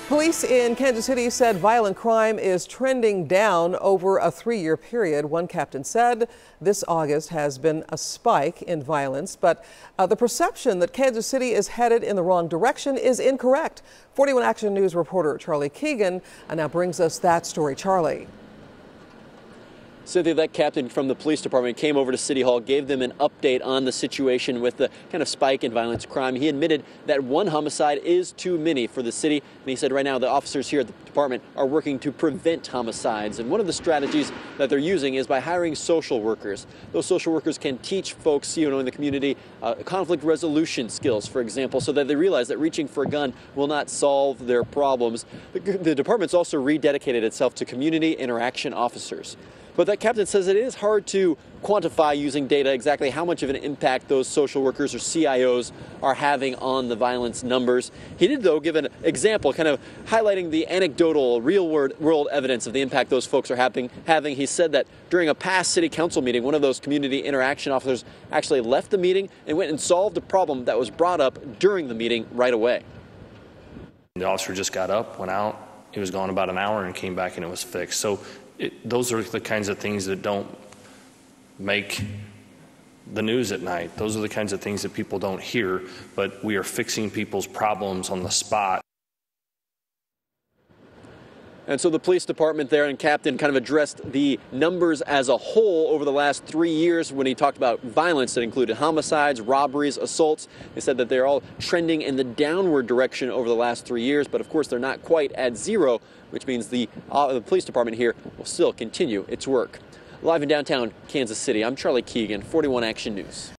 Police in Kansas City said violent crime is trending down over a 3-year period. One captain said this August has been a spike in violence, but the perception that Kansas City is headed in the wrong direction is incorrect. 41 Action News reporter Charlie Keegan now brings us that story. Charlie. Cynthia, that captain from the police department came over to City Hall, gave them an update on the situation with the kind of spike in violence crime. He admitted that one homicide is too many for the city, and he said right now the officers here at the department are working to prevent homicides. And one of the strategies that they're using is by hiring social workers. Those social workers can teach folks, in the community conflict resolution skills, for example, so that they realize that reaching for a gun will not solve their problems. The department's also rededicated itself to community interaction officers. But that captain says it is hard to quantify using data exactly how much of an impact those social workers or CIOs are having on the violence numbers. He did, though, give an example, kind of highlighting the anecdotal, real-world evidence of the impact those folks are having. He said that during a past city council meeting, one of those community interaction officers actually left the meeting and went and solved a problem that was brought up during the meeting right away. The officer just got up, went out, he was gone about an hour and came back and it was fixed. So those are the kinds of things that don't make the news at night. Those are the kinds of things that people don't hear, but we are fixing people's problems on the spot. And so the police department there and captain kind of addressed the numbers as a whole over the last 3 years when he talked about violence that included homicides, robberies, assaults. They said that they're all trending in the downward direction over the last 3 years, but of course they're not quite at zero, which means the police department here will still continue its work. Live in downtown Kansas City, I'm Charlie Keegan, 41 Action News.